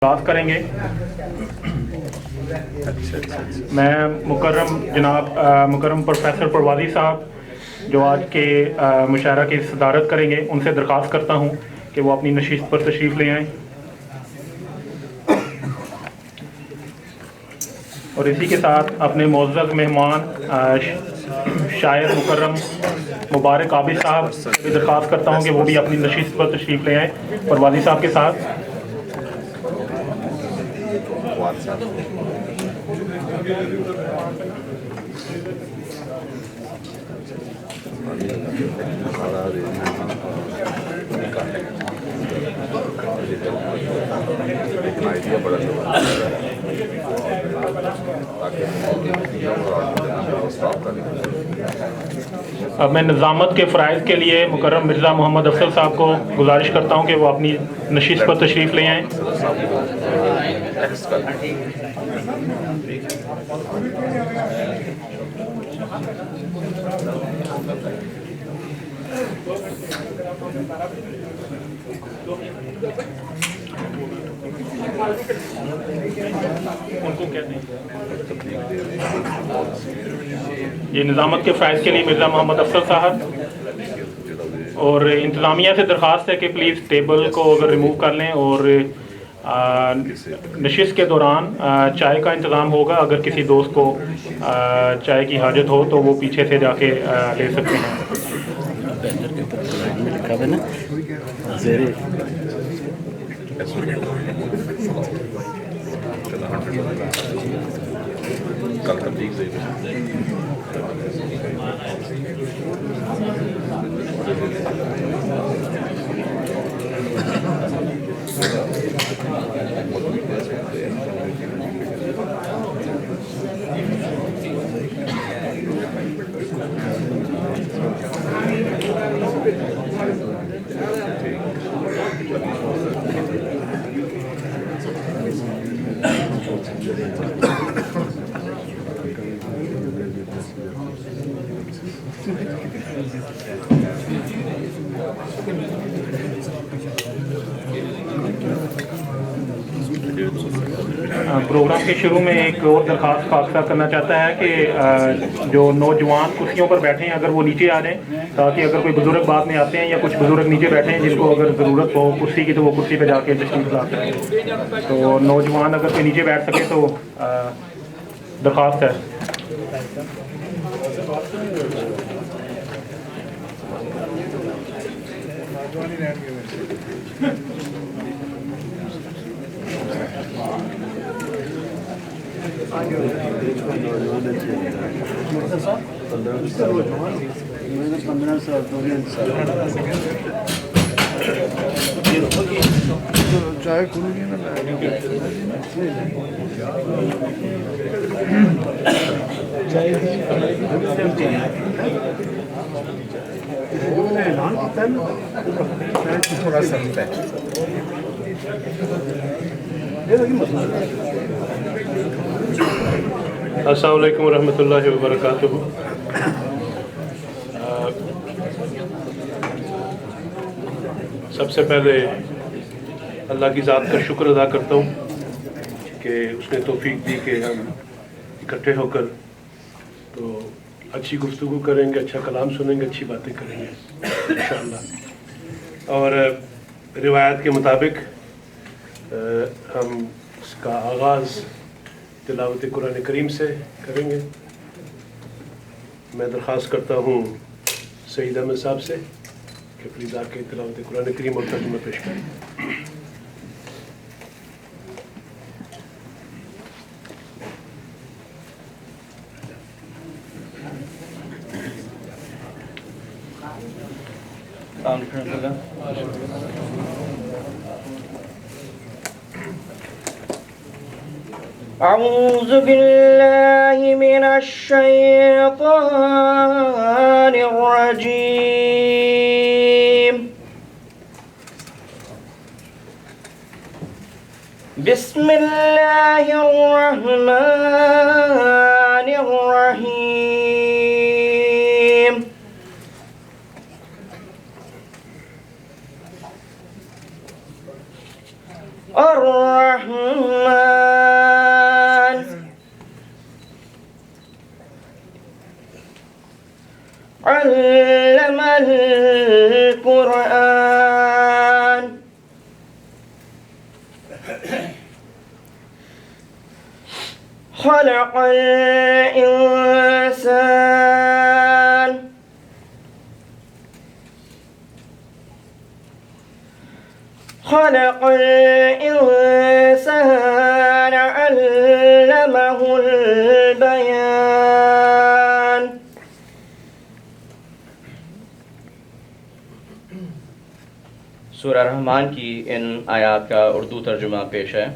آغاز کریں گے۔ میں مکرم پروفیسر پروازی صاحب جو آج کے مشاعرہ کی صدارت کریں گے ان سے درخواست کرتا ہوں کہ وہ اپنی نشست پر تشریف لے آئیں، اور اسی کے ساتھ اپنے معزز مہمان شاعر مکرم مبارک عابد صاحب سے درخواست کرتا ہوں کہ وہ بھی اپنی نشست پر تشریف لے آئیں پروازی صاحب کے ساتھ۔ اب میں نظامت کے فرائض کے لیے مکرم مرزا محمد افضل صاحب کو گزارش کرتا ہوں کہ وہ اپنی نشست پر تشریف لے آئیں۔ یہ نظامت کے فرائض کے لیے مرزا محمد افضل صاحب، اور انتظامیہ سے درخواست ہے کہ پلیز ٹیبل کو اگر ریموو کر لیں، اور نشست کے دوران چائے کا انتظام ہوگا، اگر کسی دوست کو چائے کی حاجت ہو تو وہ پیچھے سے جا کے لے سکتے ہیں۔ پروگرام کے شروع میں ایک اور درخواست خاص کرنا چاہتا ہے کہ جو نوجوان کرسیوں پر بیٹھے ہیں اگر وہ نیچے آ جائیں، تاکہ اگر کوئی بزرگ بعد میں آتے ہیں یا کچھ بزرگ نیچے بیٹھے ہیں جن کو اگر ضرورت ہو کرسی کی تو وہ کرسی پہ جا کے تشریف لا سکیں۔ تو نوجوان اگر کوئی نیچے بیٹھ سکے تو درخواست ہے۔ چائے کھولیں نا السلام علیکم ورحمۃ اللہ وبرکاتہ۔ سب سے پہلے اللہ کی ذات کا شکر ادا کرتا ہوں کہ اس نے توفیق دی کہ ہم اکٹھے ہو کر تو اچھی گفتگو کریں گے، اچھا کلام سنیں گے، اچھی باتیں کریں گے انشاءاللہ۔ اور روایت کے مطابق ہم اس کا آغاز تلاوت قرآن کریم سے کریں گے۔ میں درخواست کرتا ہوں سعید احمد صاحب سے کہ پلیز آ کے تلاوت قرآن کریم اور ترجمہ پیش کریں۔ اعوذ باللہ من الشیطان الرجیم۔ بسم اللہ الرحمن الرحیم۔ الرحمن علم القرآن خلق الإنسان خلق الإنسان علمه البيان سورہ رحمان کی ان آیات کا اردو ترجمہ پیش ہے۔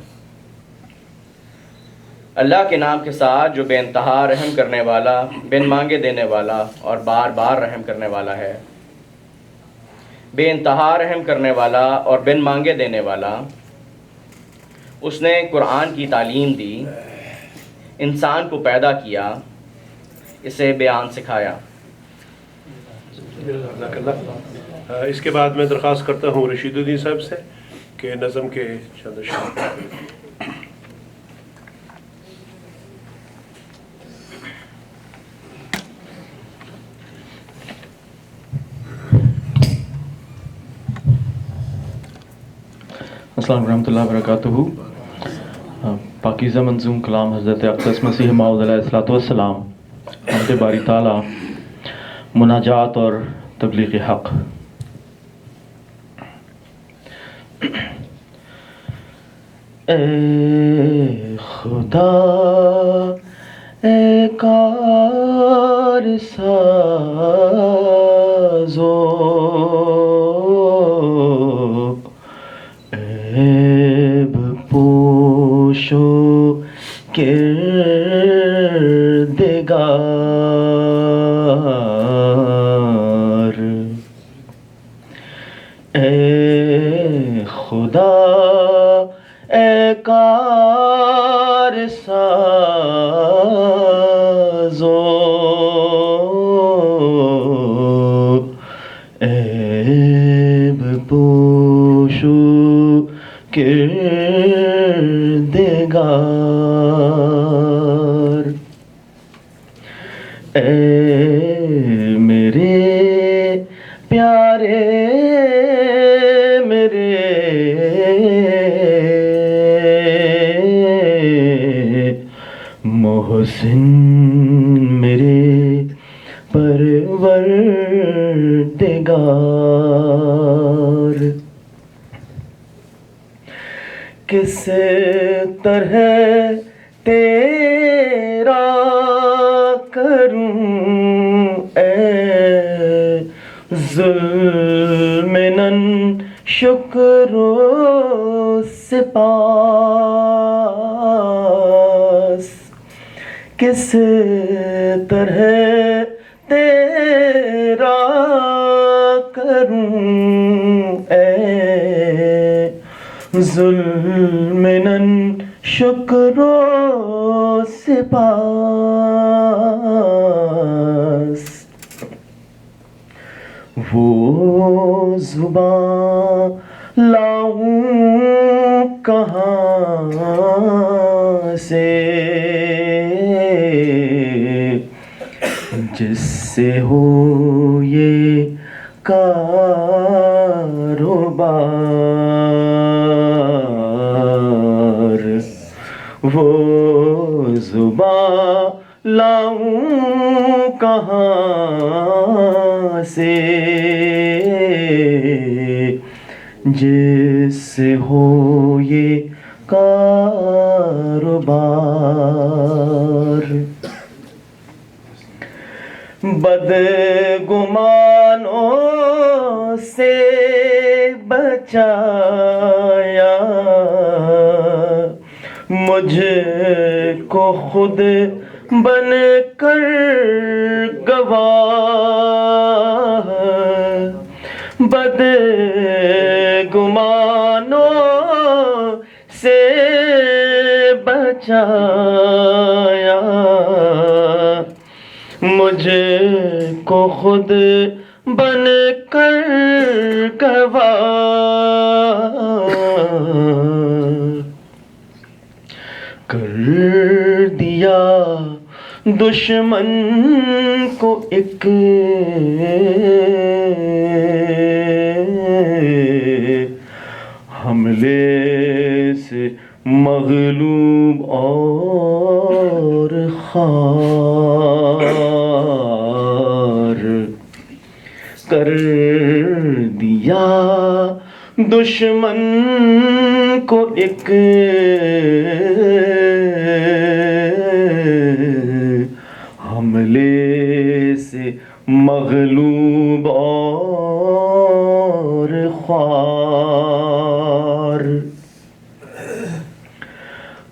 اللہ کے نام کے ساتھ جو بے انتہا رحم کرنے والا، بن مانگے دینے والا اور بار بار رحم کرنے والا ہے۔ بے انتہا رحم کرنے والا اور بن مانگے دینے والا، اس نے قرآن کی تعلیم دی، انسان کو پیدا کیا، اسے بیان سکھایا۔ جزاک اللہ۔ اس کے بعد میں درخواست کرتا ہوں رشید الدین صاحب سے کہ نظم کے چند اشعار۔ السلام ورحمۃ اللہ وبرکاتہ۔ پاکیزہ منظوم کلام حضرت اقدس مسیح موعود علیہ الصلوۃ والسلام، حمد باری تعالیٰ، مناجات اور تبلیغ حق۔ اے خدا اے کار سازو عیب پوشو کردگار، اے خدا اے کار سازو عیب پوشو کردگار، اے میرے پیارے میرے محسن میرے پروردگار، کس طرح تیرا کروں اے ظلمنن شکر و سپاس، کس طرح تیرا کروں اے ظلمنن شکر و سپاس، وہ زباں لاؤں کہاں سے جس سے ہو یہ کاروبار، وہ زباں لاؤں کہاں سے جس سے ہو یہ کاروبار، بدگمانوں سے بچایا مجھ کو خود بن کر گواہ، بدگمانوں سے بچایا مجھ کو خود بن کر گواہ، کر دیا دشمن کو ایک حملے سے مغلوب اور خوار کر دیا دشمن کو ایک حملے سے مغلوب اور خوار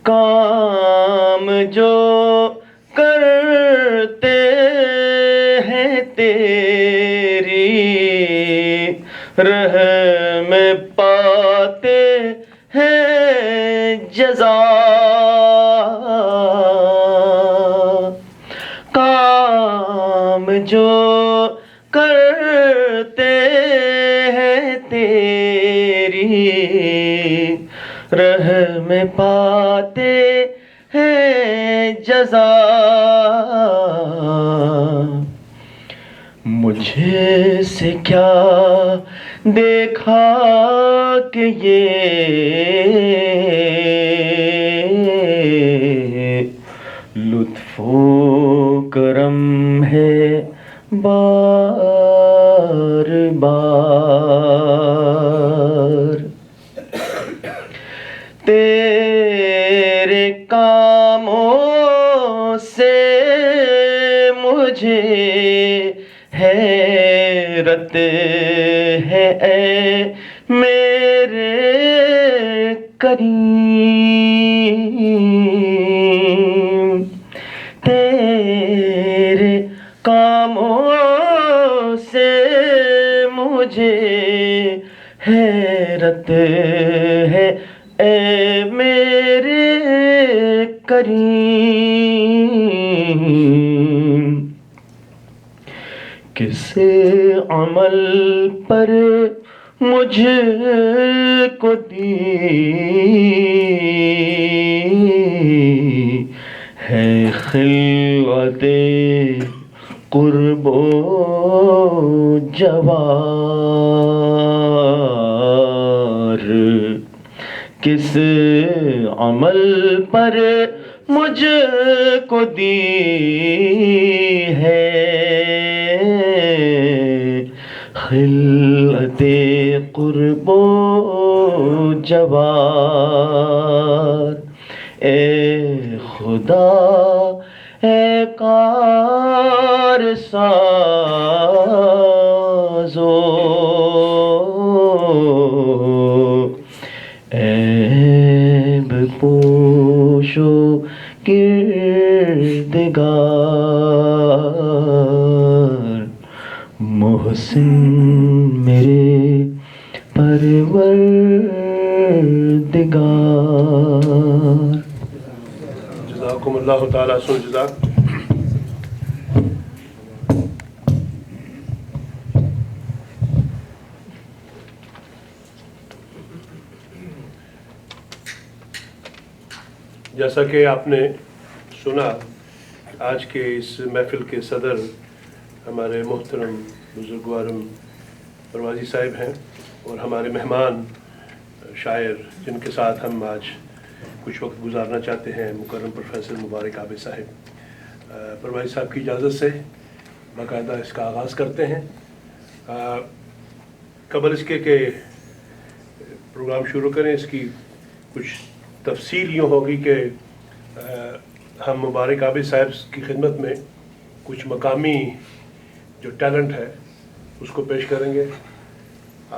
کام جو کرتے ہیں تیری راہ میں پاتے ہیں جزا کام جو کرتے ہیں تیری راہ میں پاتے ہیں جزا مجھے سے کیا دیکھا کہ یہ لطف و کرم ہے بار بار تیرے کاموں سے مجھے حیرت ہے اے میرے کریم تیرے کاموں سے مجھے حیرت ہے اے میرے کریم کس عمل پر مجھ کو دی ہے خلعت قرب و جوار کس عمل پر مجھ کو دی ہے خلعت قرب و جوار اے خدا اے کار سازو عیب پوشو کردگار محسن میرے پروردگار جزاکم اللہ تعالیٰ حسن الجزا. جیسا کہ آپ نے سنا آج کے اس محفل کے صدر ہمارے محترم بزرگوارم پروازی صاحب ہیں اور ہمارے مہمان شاعر جن کے ساتھ ہم آج کچھ وقت گزارنا چاہتے ہیں مکرم پروفیسر مبارک عابد صاحب. پروازی صاحب کی اجازت سے باقاعدہ اس کا آغاز کرتے ہیں. قبل اس کے کہ پروگرام شروع کریں اس کی کچھ تفصیل یوں ہوگی کہ ہم مبارک عابد صاحب کی خدمت میں کچھ مقامی جو ٹیلنٹ ہے اس کو پیش کریں گے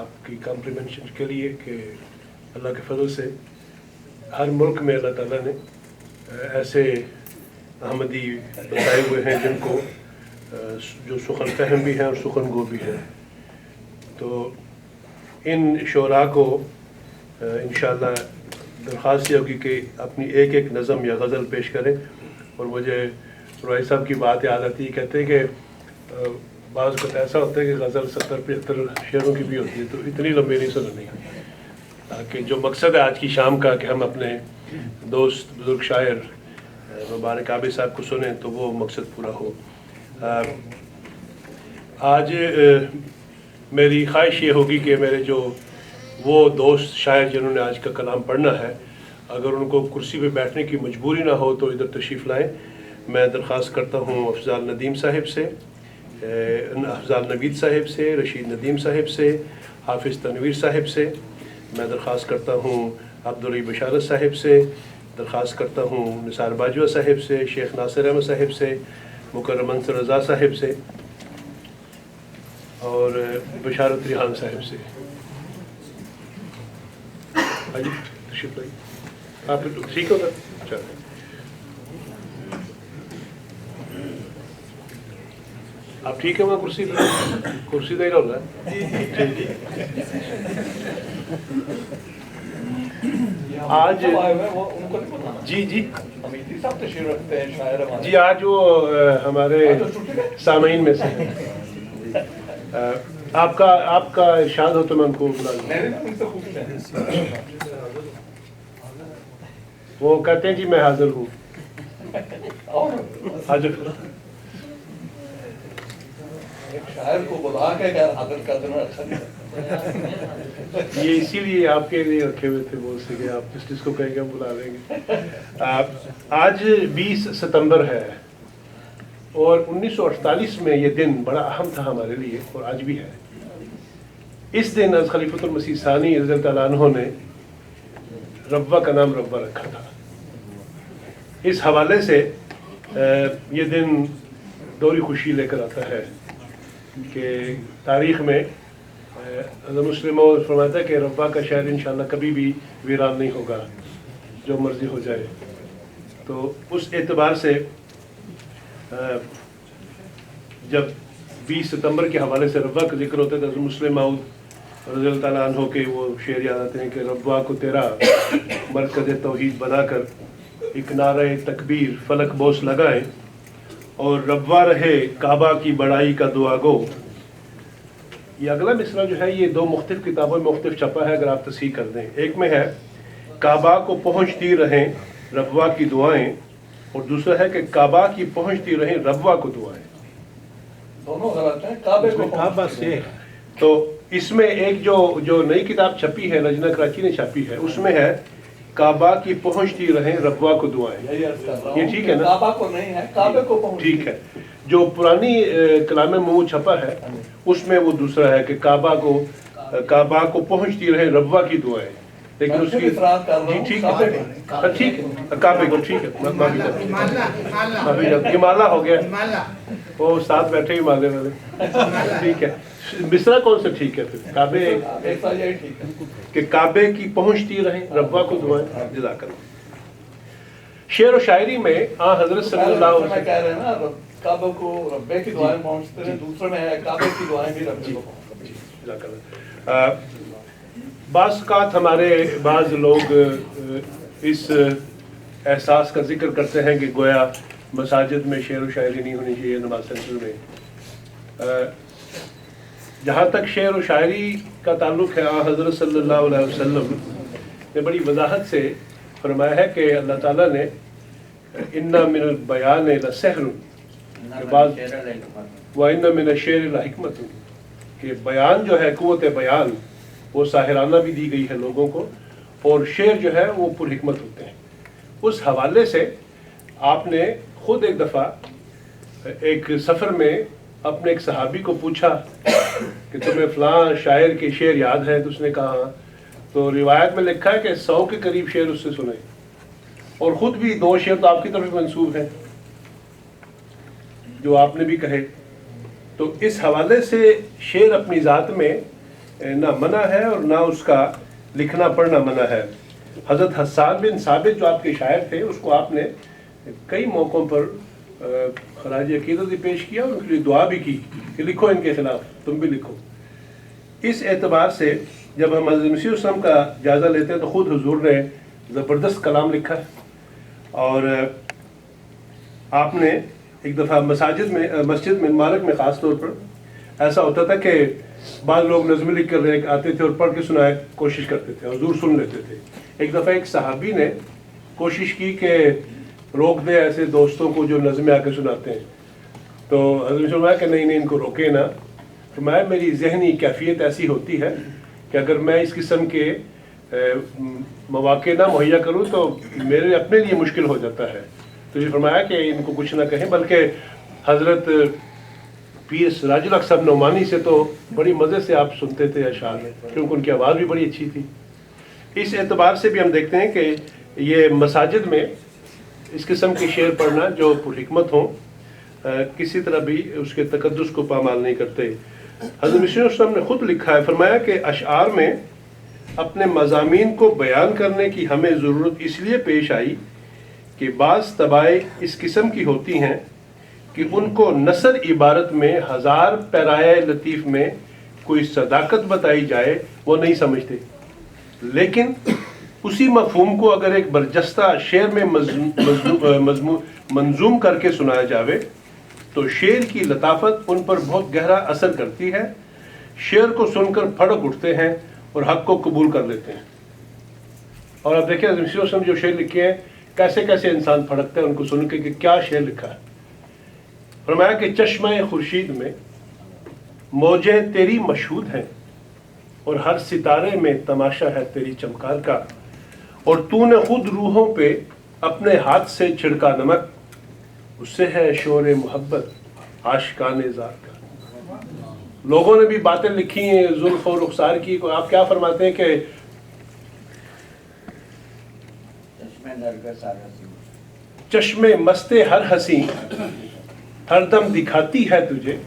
آپ کی کمپلیمنٹشن کے لیے کہ اللہ کے فضل سے ہر ملک میں اللہ تعالیٰ نے ایسے احمدی بتائے ہوئے ہیں جن کو جو سخن فہم بھی ہیں اور سخن گو بھی ہیں. تو ان شعراء کو انشاءاللہ درخواست یہ ہوگی کہ اپنی ایک ایک نظم یا غزل پیش کریں. اور مجھے روحی صاحب کی بات یاد آتی ہے, کہتے ہیں کہ بعض وقت ایسا ہوتا ہے کہ غزل 70-75 شعروں کی بھی ہوتی ہے, تو اتنی لمبی نہیں سننی, تاکہ جو مقصد ہے آج کی شام کا کہ ہم اپنے दोस्त बुजुर्ग शायर मुबारक आबिद साहब को सुने तो वो मकसद पूरा हो। आज मेरी ख्वाहिश ये होगी कि मेरे जो वो दोस्त शायर जिन्होंने आज का कलाम पढ़ना है, अगर उनको कुर्सी पे बैठने की मजबूरी ना हो तो इधर तशरीफ़ लाएँ। मैं दरख्वास्त करता हूँ अफजाल नदीम साहिब से, अफजाल नवीद साहिब से, रशीद नदीम साहिब से, हाफिज़ तनवीर साहिब से। मैं दरख्वास्त करता हूँ अब्दुल बशारत साहिब से, दरख्वास्त करता हूँ निसार बाजवा साहिब से, शेख नासिर अहमद साहिब से, मुकर्रम अंसर रज़ा साहिब से और बशारत रिहान साहिब से। आइए तशरीफ़ लाइए। आप ठीक हो सर? चलो आप ठीक है? वहाँ कुर्सी दे रहा होगा। आज जी जी जी आज वो हमारे सामीन में से आपका इरशाद हो तो मैं उनको बुला लूँ। वो कहते हैं जी मैं हाजिर हूँ। हाजिर शायर को बुला के हाजिर कर देना अच्छा नहीं। ये इसीलिए आपके लिए रखे हुए थे, बोल सके आप जिसको कहेंगे हम बुला लेंगे। आज 20 सितंबर है और 1948 में ये दिन बड़ा अहम था हमारे लिए और आज भी है। इस दिन हज़रत खलीफतुल मसीह सानी रज़ी अल्लाह तआला अन्हु ने रब्वा का नाम रब्वा रखा था। इस हवाले से ये दिन दोहरी खुशी लेकर आता है कि तारीख़ में मुस्लिमों फरमाता है कि रब्बा का शहर इंशाअल्लाह कभी भी वीरान नहीं होगा, जो मर्ज़ी हो जाए। तो उस एतबार से जब 20 सितंबर के हवाले से रब्बा का जिक्र होता है तो मुस्लिम माऊद रज़ी अल्लाह तआला अन्हु के वो शेर याद आते हैं कि रब्बा को तेरा मरकज़ तौहीद बनाकर एक नारे तकबीर फलक बोस लगाए और रब्बा रहे काबा की बड़ाई का दुआ गो। ये अगला मिसरा जो है ये दो मुख्तलिफ किताबों में मुख्तलिफ छपा है, अगर आप तस्हीह कर दें। एक में है काबा को पहुँचती रहें रब्बा की दुआएं और दूसरा है कि काबा की पहुँचती रहें रब्बा को दुआएं। दोनों गलत हैं। काबे को काबा से तो इसमें एक जो नई किताब छपी है, लजना कराची ने छपी है, उसमें है काबा की पहुँचती रहें रब्बा को दुआएं। ये ठीक है ना? काबा को नहीं है, काबे को पहुंच। ठीक है। जो पुरानी कलाम मुँह छपा है उसमें वो दूसरा है कि काबा को पहुँचती रहे रब्बा की दुआएं। लेकिन उसकी जी ठीक है, ठीक है, काबे को ठीक है। हिमालय हो गया, वो साथ बैठे हिमालय वाले। ठीक है, मिसरा कौन सा ठीक है फिर? काबे ठीक है कि काबे की पहुँचती रहे रब्बा को दुआएं। जज़ाकल्लाह। शेर व शायरी में हज़रत सल्लल्लाहु अलैहि वसल्लम कह रहे हैं ना काबे को रब्बे की दुआएं पहुंचते हैं, दूसरे में है काबे की दुआएं भी रब्बे को पहुंचती। बाज़ हमारे बाज़ लोग इस एहसास का जिक्र करते हैं कि गोया मसाजिद में शेर व शायरी नहीं होनी चाहिए नमाज सेंटर में। जहाँ तक शेर व शायरी का ताल्लुक़ है, हज़रत सल्लल्लाहु अलैहि वसल्लम ने बड़ी वजाहत से फरमाया है कि अल्लाह ताला ने इन्ना मिनल बयान लसहरुन व इन्ना मिनश शेर लहिकमतुन, कि बयान जो है क़ुव्वत बयान वो साहिराना भी दी गई है लोगों को और शेर जो है वो पुरहिकमत होते हैं। उस हवाले से आपने ख़ुद एक दफ़ा एक सफ़र में अपने एक सहाबी को पूछा कि तुम्हें फ़लाँ शायर के शेर याद है? तो उसने कहा, तो रिवायत में लिखा है कि 100 के करीब शेर उससे सुने और ख़ुद भी 2 शेर तो आपकी तरफ मंसूब हैं जो आपने भी कहे। तो इस हवाले से शेर अपनी ज़ात में ना मना है और ना उसका लिखना पढ़ना मना है। हज़रत हस्सान बिन साबित जो आपके शायर थे उसको आपने कई मौक़ों पर खराज अक़ीदत भी पेश किया और उनके लिए दुआ भी की कि लिखो इनके ख़िलाफ़, तुम भी लिखो। इस एतबार से जब हम हज़रत मसीह वसल्लम का जायज़ा लेते हैं तो ख़ुद हुज़ूर ने ज़बरदस्त कलाम लिखा है। और आपने एक दफ़ा मस्जिद में मुबारक में ख़ास तौर पर ऐसा होता था कि बाद लोग नज़्म लिख कर आते थे और पढ़ के सुनाया कोशिश करते थे, हुज़ूर सुन लेते थे। एक दफ़ा एक सहाबी ने कोशिश की कि रोक दे ऐसे दोस्तों को जो नज़में आके सुनाते हैं। तो हज़रत ने फरमाया कि नहीं नहीं, इनको रोके ना। फरमाया मेरी जहनी कैफियत ऐसी होती है कि अगर मैं इस किस्म के मौके ना मुहैया करूँ तो मेरे अपने लिए मुश्किल हो जाता है। तो ये फरमाया कि इनको कुछ ना कहें, बल्कि हज़रत पीर सिराजुल हक साहब नोमानी से तो बड़ी मज़े से आप सुनते थे अशार में, क्योंकि उनकी आवाज़ भी बड़ी अच्छी थी। इस एतबार से भी हम देखते हैं कि ये मसाजिद में इस किस्म के शेर पढ़ना जो पुरहिकमत हों, किसी तरह भी उसके तकद्दुस को पामाल नहीं करते। हज़रत मिस्र साहब ने खुद लिखा है, फरमाया कि अशआर में अपने मज़ामीन को बयान करने की हमें ज़रूरत इसलिए पेश आई कि बाज़ तबाएँ इस किस्म की होती हैं कि उनको नसर इबारत में हज़ार पैराए लतीफ़ में कोई सदाकत बताई जाए वो नहीं समझते, लेकिन उसी मफहूम को अगर एक बरजस्ता शेर में मंजूम करके सुनाया जावे तो शेर की लताफत उन पर बहुत गहरा असर करती है। शेर को सुनकर फड़क उठते हैं और हक को कबूल कर लेते हैं। और अब देखिए मिस्र जो शेर लिखे हैं, कैसे कैसे इंसान फड़कते हैं उनको सुन के कि क्या शेर लिखा है। फरमाया कि चश्मा खुर्शीद में मौजें तेरी मशहूद हैं और हर सितारे में तमाशा है तेरी चमकार का, और तूने खुद रूहों पे अपने हाथ से छिड़का नमक, उससे है शोर मोहब्बत आशिकाने ज़ात का। लोगों ने भी बातें लिखी हैं जुल्फ और रुखसार की, को आप क्या फरमाते हैं कि चश्मे मस्ते हर हंसी हरदम दिखाती है तुझे,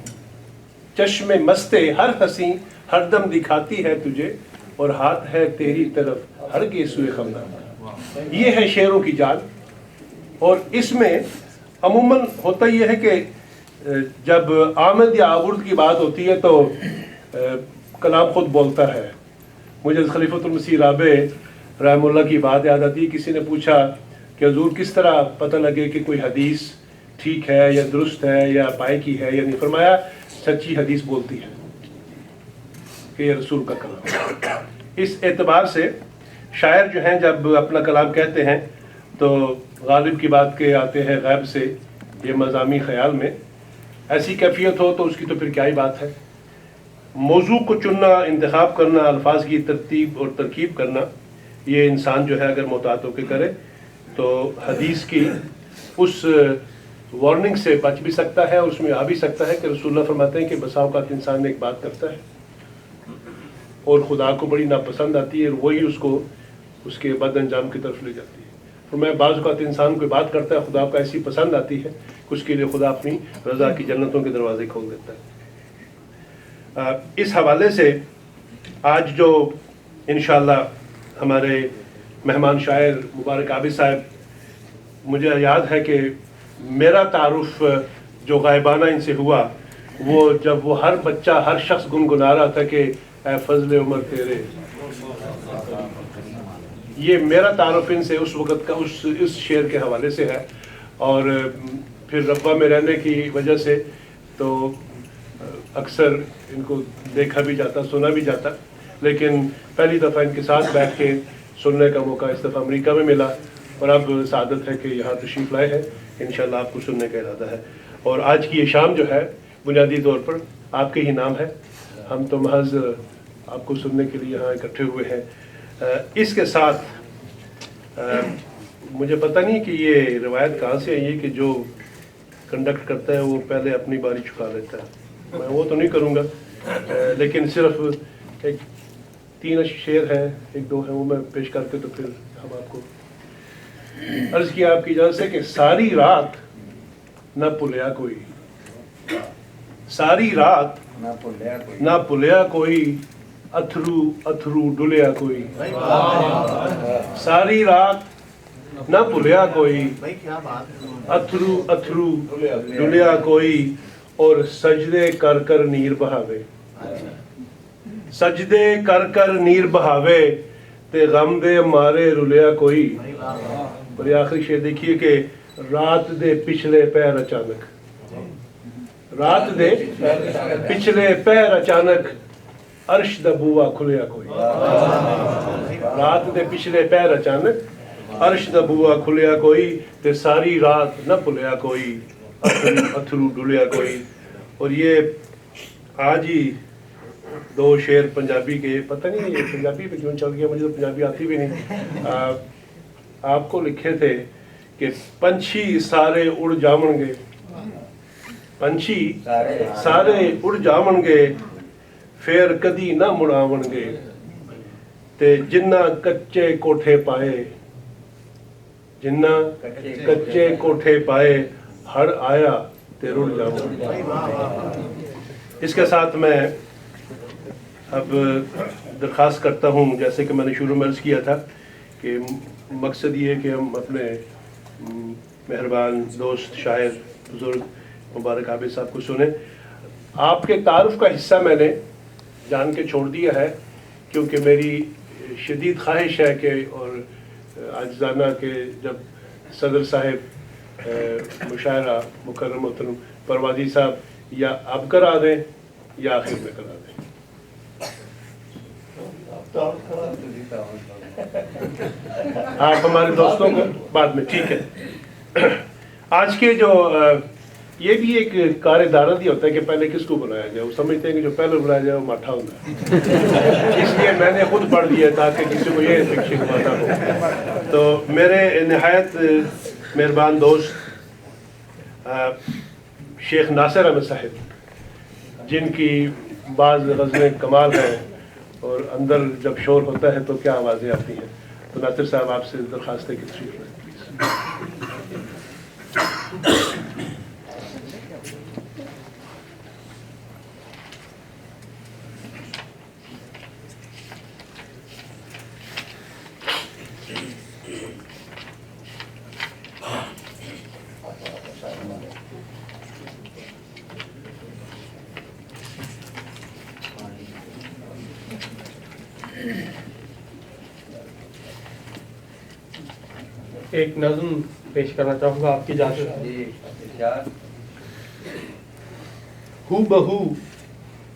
चश्मे मस्ते हर हंसी हरदम दिखाती है तुझे, और हाथ है तेरी तरफ हर गेसुए खमदान। ये है शेरों की जान। और इसमें अमूमन होता यह है कि जब आमद या आबुर्द की बात होती है तो कलाम खुद बोलता है। मुझे खलीफतुल मसीह राबे रहमुल्लाह की बात याद आती है। किसी ने पूछा कि हुजूर किस तरह पता लगे कि कोई हदीस ठीक है या दुरुस्त है या पाए की है या नहीं। फरमाया सच्ची हदीस बोलती है कि ये रसूल का कलाम। इस एतबार से शायर जो हैं जब अपना कलाम कहते हैं तो गालिब की बात के आते हैं गैब से, ये मज़ामी ख़याल में ऐसी कैफियत हो तो उसकी तो फिर क्या ही बात है। मौजू को चुनना, इंतखाब करना, अल्फाज की तरतीब और तरकीब करना, ये इंसान जो है अगर मोहतात होकर करे तो हदीस की उस वार्निंग से बच भी सकता है। उसमें आ भी सकता है कि रसूलुल्लाह फरमाते हैं कि बसा औक़ात इंसान एक बात करता है और खुदा को बड़ी नापसंद आती है और वही उसको उसके बद अंजाम की तरफ ले जाती है। तो मैं बाज़ औक़ात इंसान कोई बात करता है, खुदा को ऐसी पसंद आती है कि उसके लिए खुदा अपनी रज़ा की जन्नतों के दरवाजे खोल देता है। इस हवाले से आज जो इंशाअल्लाह हमारे मेहमान शायर मुबारक आबिद साहब, मुझे याद है कि मेरा तारुफ जो गायबाना इनसे हुआ वो जब वो हर बच्चा हर शख्स गुनगुना रहा था कि ऐ फजल उमर तेरे, ये मेरा तारुफ इनसे उस वक़्त का उस शेर के हवाले से है। और फिर रब्बा में रहने की वजह से तो अक्सर इनको देखा भी जाता, सुना भी जाता, लेकिन पहली दफ़ा इनके साथ बैठ के सुनने का मौका इस दफ़ा अमेरिका में मिला और अब सादत है कि यहाँ तशरीफ़ लाए हैं। इंशाअल्लाह आपको सुनने का इरादा है। और आज की ये शाम जो है बुनियादी तौर पर आपके ही नाम है, हम तो महज आपको सुनने के लिए यहाँ इकट्ठे हुए हैं। इसके साथ मुझे पता नहीं कि ये रिवायत कहाँ से आई है कि जो कंडक्ट करता है वो पहले अपनी बारी चुका लेता है। मैं वो तो नहीं करूँगा, लेकिन सिर्फ एक 3 शेर हैं, 1-2 हैं, वो मैं पेश करके तो फिर हम आपको अर्ज़ किया आपकी इजाज़त से कि सारी रात न पुलिया कोई, सारी रात न पुलिया कोई, अथरू अथरू डुलिया कोई, सारी रात न पुलिया कोई, अथरू अथरू डुलिया कोई, और सजदे कर कर नीर बहावे, सजदे कर कर नीर बहावे, ते गम दे मारे रुलिया कोई। और आखिरी शेर देखिए कि रात दे पिछले पैर अचानक, रात दे पिछले पैर अचानक, अर्श दा बूआ खुलिया कोई, रात दे पिछले पैर अचानक ਅਰਸ਼ ਦਾ ਬੂਆ ਖੁੱਲਿਆ ਕੋਈ ਤੇ ਸਾਰੀ ਰਾਤ ਨਾ ਭੁੱਲਿਆ ਕੋਈ, अथरू डुलिया कोई। और ये आज ही 2 शेर पंजाबी के, पता नहीं ये पंजाबी पे क्यों चल गया, मुझे तो पंजाबी आती भी नहीं, आपको लिखे थे कि पंछी सारे उड़ जावणगे, पंछी सारे उड़ जावणगे फिर कदी ना मुड़ावणगे, ते जिन्ना कच्चे कोठे पाए, जिन्ना कच्चे कोठे पाए हर आया ते रुड़ जाओ। इसके साथ मैं अब दरख्वास्त करता हूँ, जैसे कि मैंने शुरू में अर्ज़ किया था कि मकसद ये है कि हम अपने मेहरबान दोस्त शायर बुज़ुर्ग मुबारक आबिद साहब को सुने। आपके तारुफ का हिस्सा मैंने जान के छोड़ दिया है, क्योंकि मेरी शदीद ख्वाहिश है कि और आजिज़ाना के जब सदर साहब मुशायरा मुकर्रम मोहतरम परवाजी साहब या अब करा दें या आखिर में करा दें। आप हमारे दोस्तों को बाद में, ठीक है। आज के जो ये भी एक कार्यदारद ही होता है कि पहले किसको बुलाया जाए, वो समझते हैं कि जो पहले बुलाया जाए वो माठा होता है, इसलिए मैंने खुद पढ़ दिया ताकि किसी को ये फिक्शन पता हो। तो मेरे नहायत मेहरबान दोस्त शेख नासिर अहमद साहिब, जिनकी बाज़ गज़लें कमाल हैं और अंदर जब शोर होता है तो क्या आवाज़ें आती हैं, तो नासिर साहब आपसे दरख्वास्त है कि तशरीफ़ लाएं प्लीज़। एक नज़्म पेश करना चाहूँगा आपकी इजाज़त। हू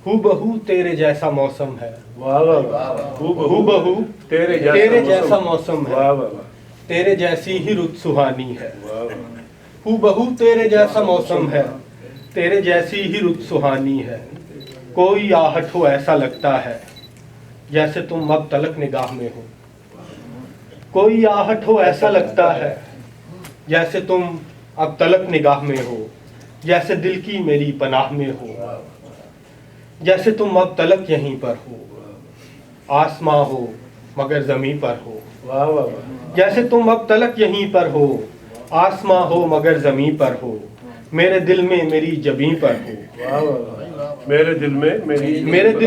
बहू तेरे जैसा मौसम है, वाह वाह वाह, हू बहू तेरे जैसा मौसम है, वाह वाह वाह, तेरे जैसी ही रुत सुहानी है। वाह वाह, हू बहू तेरे जैसा मौसम है, तेरे जैसी ही रुत सुहानी है। कोई आहट हो ऐसा लगता है जैसे तुम अब तलक निगाह में हो, कोई आहट हो ऐसा लगता है जैसे तुम अब तलक निगाह में हो, जैसे दिल की मेरी पनाह में हो, जैसे तुम अब तलक यहीं पर हो, आसमां हो मगर ज़मीं पर हो। वाह वाह वाह, जैसे तुम अब तलक यहीं पर हो, आसमां हो मगर ज़मीं पर हो, मेरे दिल में मेरी जबीं पर हो, वाह वाह वाह, मेरे दिल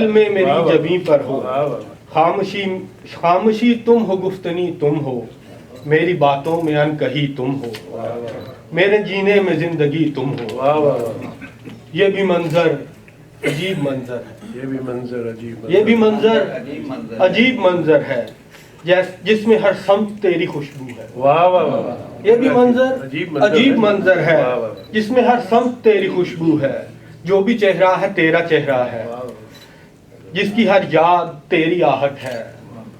में मेरी जबीं पर हो। वाह वाह, खामोशी तुम हो, गुफ्तनी तुम हो, मेरी बातों में अनकही तुम हो, मेरे जीने में जिंदगी तुम हो। वाह वाह वाह, ये भी मंजर अजीब मंजर है, ये भी मंजर अजीब, ये भी मंजर अजीब मंजर है, जिसमें हर सम्त तेरी खुशबू है। वाह वाह वाह, ये भी मंजर अजीब मंजर है, वाह वाह, जिसमें हर सम्त तेरी खुशबू है। जो भी चेहरा है तेरा चेहरा है, जिसकी हर याद तेरी आहट है,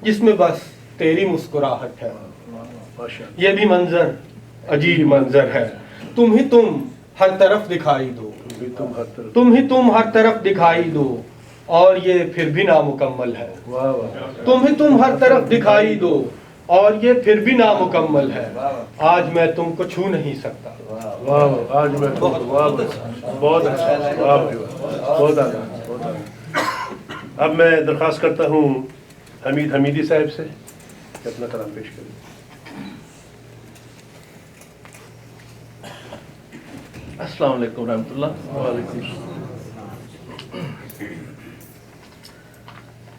जिसमें बस तेरी मुस्कुराहट है। माशाअल्लाह, ये भी मंजर अजीब मंजर है, तुम ही तुम हर तरफ दिखाई दो, तुम ही तुम हर तरफ दिखाई दो, और ये फिर भी नामुकम्मल है। वाह वाह, तुम ही तुम हर तरफ दिखाई दो, और ये फिर भी नामुकम्मल है। आज मैं तुमको छू नहीं सकता। वाह वाह, आज मैं तो बहुत अच्छा, बहुत अच्छा, वाह भाई वाह, बहुत आगे, बहुत आगे। अब मैं दरख्वास्त करता हूँ हमीद हमीदी साहब से कि अपना कलाम पेश करें। अस्सलाम वालेकुम रहमतुल्लाह। वालेकुम।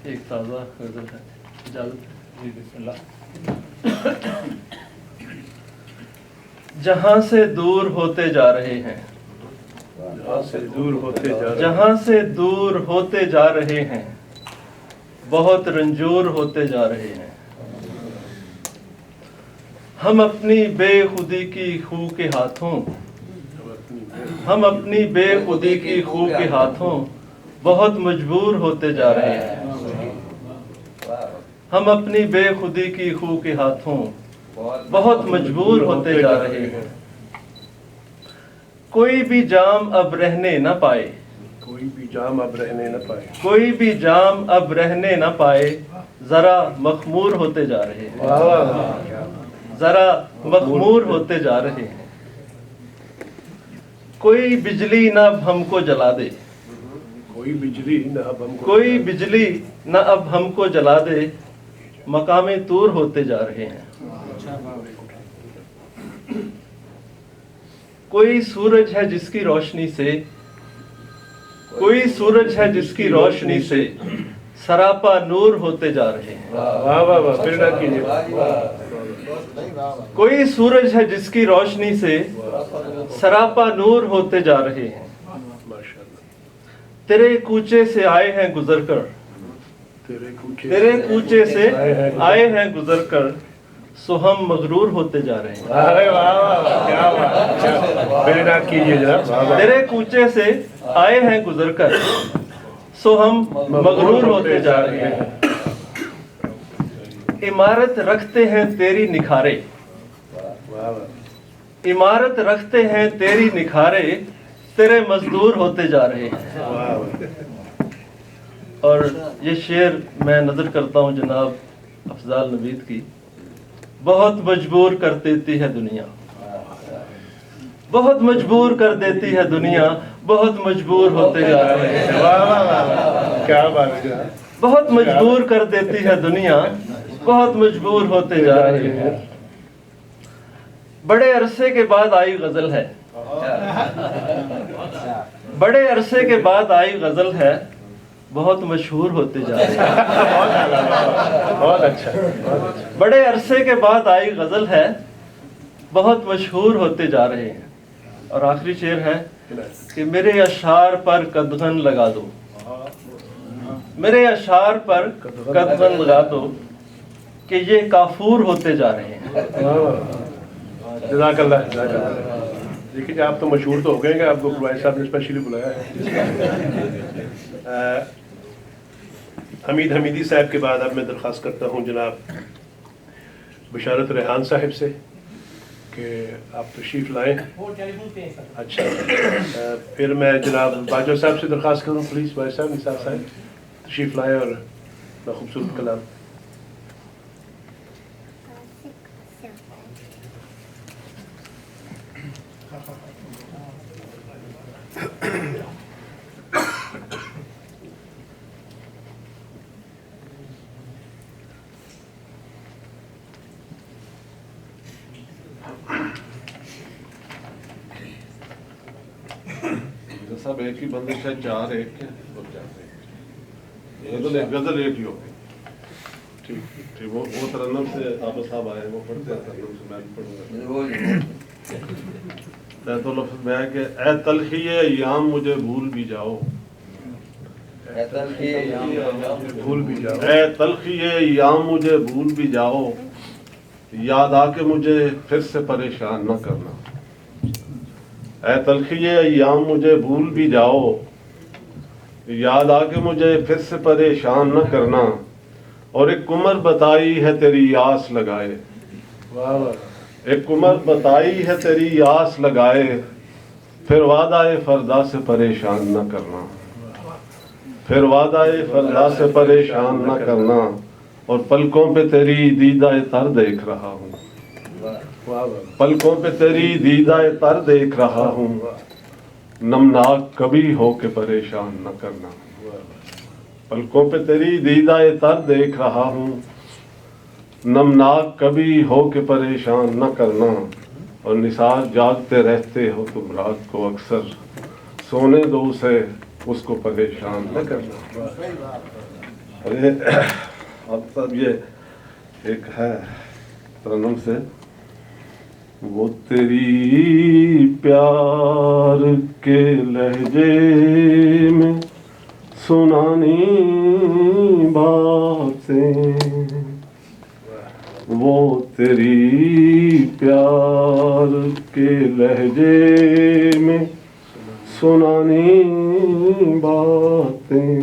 एक ताज़ा गज़ल है, इजाज़त जी, बिस्मिल्लाह। जहाँ से दूर होते जा रहे हैं, जहाँ से दूर होते जा रहे हैं, जहाँ से दूर होते जा रहे हैं, बहुत रंजूर होते जा रहे हैं। हम अपनी बेखुदी की खू के हाथों, हम अपनी बेखुदी की खू के हाथों बहुत मजबूर होते जा रहे हैं। हम अपनी बेखुदी की खू के हाथों बहुत मजबूर होते जा रहे हैं। कोई भी जाम अब रहने न पाए, कोई भी जाम अब रहने न पाए, कोई भी जाम अब रहने न पाए, जरा मखमूर होते जा रहे हैं, वाह वाह वाह, जरा मखमूर होते जा रहे हैं। कोई बिजली न अब हमको जला दे, कोई बिजली न अब हमको, कोई बिजली न अब हमको जला दे, मकामे तूर होते जा रहे हैं। कोई सूरज है जिसकी रोशनी से, कोई सूरज है जिसकी रोशनी से सरापा नूर होते जा रहे हैं। वाह वाह वाह, फिर ना कीजिए, कोई सूरज है जिसकी रोशनी से सरापा नूर होते जा रहे हैं। माशाअल्लाह। तेरे कूचे से आए हैं गुजर कर, तेरे कूचे से आए हैं गुजर कर, सो हम मगरूर होते जा रहे हैं। अरे वाह वाह वाह, क्या बात, फिर ना कीजिए जनाब, वाह वाह। तेरे कूचे से आए हैं गुजर कर, सो हम मगरूर होते जा रहे हैं। इमारत रखते हैं तेरी निखारे, वाह वाह, इमारत रखते हैं तेरी निखारे, तेरे मजदूर होते जा रहे हैं। वाह वाह। और ये शेर मैं नज़र करता हूँ जनाब अफजाल नवीद की। बहुत मजबूर कर देती है दुनिया, बहुत मजबूर कर देती है दुनिया, बहुत मजबूर होते जा रहे हैं। वाह वाह वाह, क्या बात है जनाब। बहुत मजबूर कर देती है दुनिया, बहुत मजबूर होते जा रहे हैं। बड़े अरसे के बाद आई गजल है, बड़े अरसे के बाद आई गजल है, बहुत मशहूर होते जा रहे हैं। बहुत अच्छा, बहुत अच्छा। बड़े अरसे के बाद आई गजल है, बहुत मशहूर होते जा रहे हैं। और आखिरी शेर है कि मेरे अशार पर कदगन लगा दो, मेरे अशार पर कदगन लगा दो, कि ये काफूर होते जा रहे हैं। जज़ाकल्लाह, जज़ाकल्लाह। देखिए आप तो मशहूर तो हो गए हैं, आपको भाई साहब ने स्पेशली बुलाया है। हमीद हमीदी साहब के बाद अब मैं दरख्वास्त करता हूँ जनाब बशारत रेहान साहब से कि आप तशरीफ़ लाएँ। अच्छा, फिर मैं जनाब बाजवा साहब से दरख्वास्त करूँ, प्लीज़ भाई साहब, निसार साहब तशरीफ़ लाएँ और खूबसूरत कलाम। सब एक ही बंदिश है, चार एक के और गजल एक ही हो गई। ठीक ठीक, वो तरन्नुम से आप साहब आए, वो पढ़ते हैं तरन्नुम से, मैं पढ़ूंगा। तो लफ्ज़ में है कि ए तलखिए याम मुझे भूल भी जाओ, भूल भी जाओ, ए तलखिए याम मुझे भूल भी जाओ, याद आके मुझे फिर से परेशान न करना। ऐ तलखिए अय्याम मुझे भूल भी जाओ, याद आके मुझे फिर से परेशान न करना। और एक उम्र बताई है तेरी आस लगाए, वाह वाह, एक उम्र बताई है तेरी आस लगाए, फिर वादाए फरदा से परेशान न करना, फिर वादाए फरदा से परेशान न करना। और पलकों पे तेरी दीदाए तर देख रहा हूँ, पलकों पे तेरी दीदाए तर देख रहा हूँ, नमनाक कभी हो के परेशान न करना। पलकों पे तेरी दीदाए तर देख रहा हूँ, नमनाक कभी हो के परेशान न करना। और निसार जागते रहते हो तुम रात को अक्सर, सोने दो उसे उसको परेशान न करना। अरे अब सब ये एक है तरन्नुम से, वो तेरी प्यार के लहजे में सुनानी बातें, वो तेरी प्यार के लहजे में सुनानी बातें,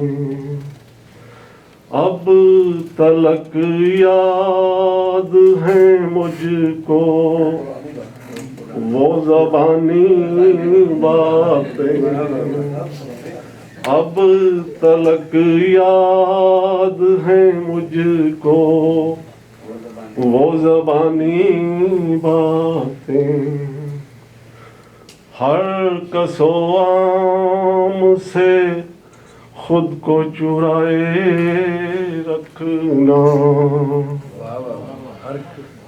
اب تلک یاد ہیں مجھ کو وہ زبانی باتیں، اب تلک یاد ہیں مجھ کو وہ زبانی باتیں، ہر کس و عام سے خود کو چرائے رکھنا،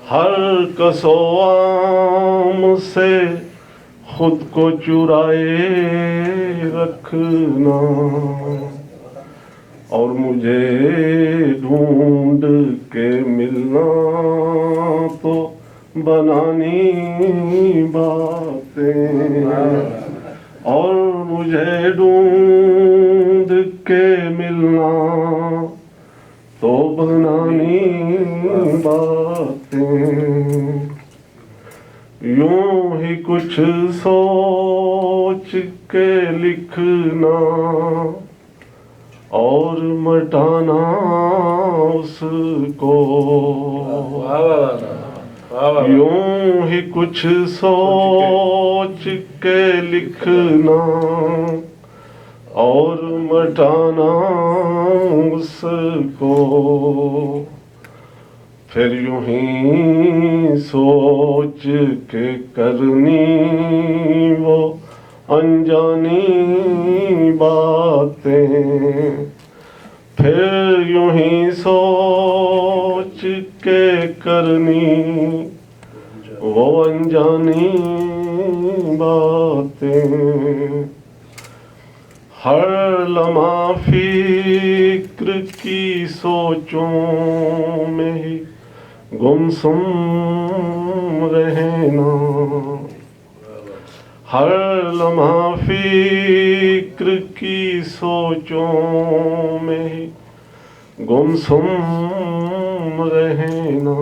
ہر کس و عام سے خود کو چرائے رکھنا، اور مجھے ڈھونڈ کے ملنا تو بنانی باتیں، اور مجھے ڈھونڈ کے ملنا تو بنانی باتیں، یوں ہی کچھ سوچ کے لکھنا اور مٹانا اس کو، یوں ہی کچھ سوچ کے لکھنا اور مٹانا اس کو، پھر یوں ہی سوچ کے کرنی وہ انجانی باتیں، پھر یوں ہی سوچ کے کرنی وہ انجانی باتیں، ہر لمحہ فکر کی سوچوں میں ہی گمسم رہنا، ہر لمحہ فکر کی سوچوں میں ہی گمسم رہنا،